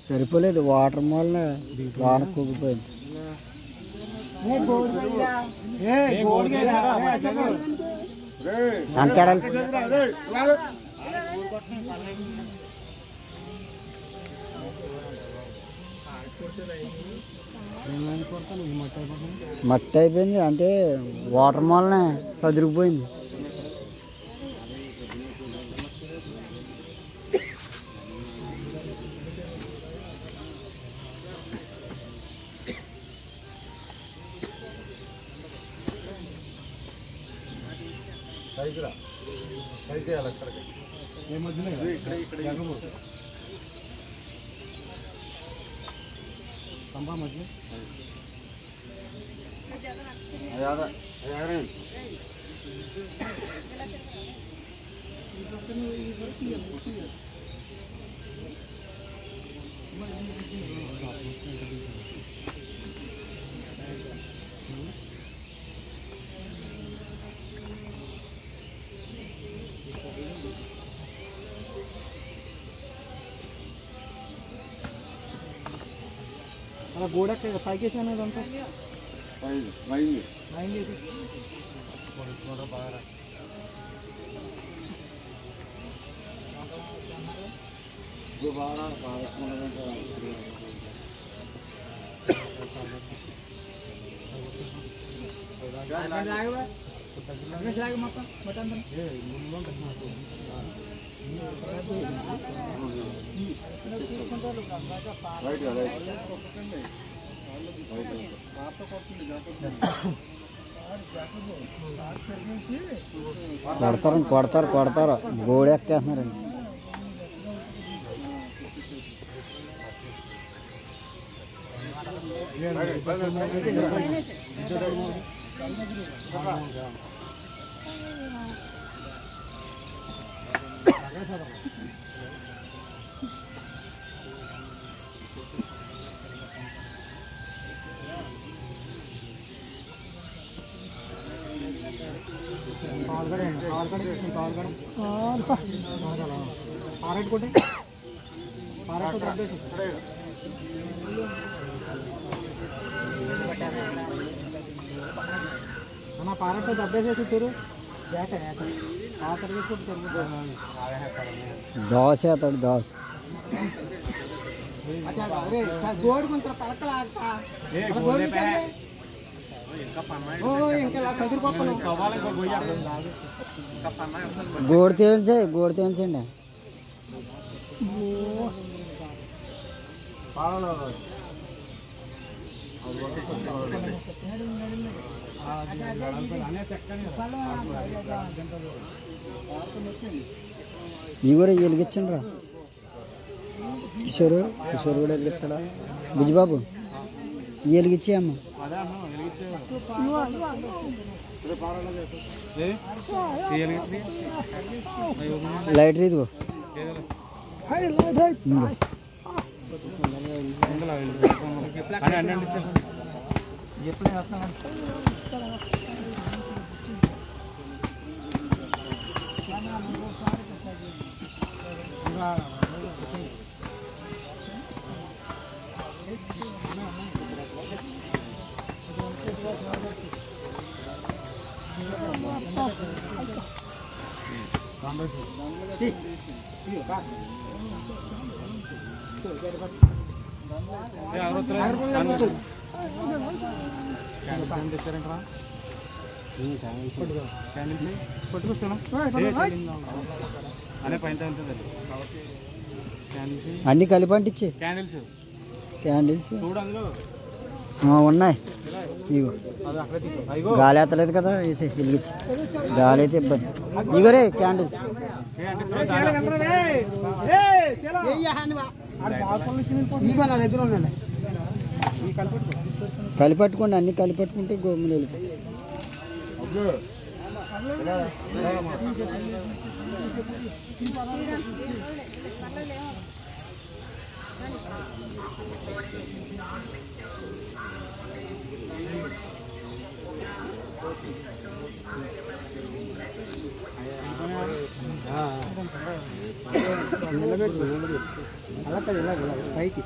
సరిపోలేదు వాటర్ వల్ల వాన కూగిపోయింది. అంత మట్టి అయిపోయింది, అంటే వాటర్ వల్లనే సదురుకుపోయింది. అలా గోడ పైకేసి అనేది అంతా కొడతారు గోడ ఎక్కేస్తున్నారండి. పారతో దబ్బేసేసి చూరు దోశ అతడు దోశ గోడ తేల్చండి. ఇవరు వెలిగించండి రా. కిషోర్ కూడా వెలిగిస్తాడా? బుజ్జిబాబు వెలిగించే అమ్మ. లైట్ ఇదిగో అన్ని కలిపి అంటించి క్యాండిల్స్ ఉన్నాయి. ఇగో గాలి ఎత్తలేదు కదా, వేసి వెలిగించి. గాలి అయితే ఇబ్బంది. ఇగోరే క్యాండిల్స్ కలిపట్టుకోండి. అన్ని కలిపట్టుకుంటే గోములు వెళ్ళిపోయి అలా పైకి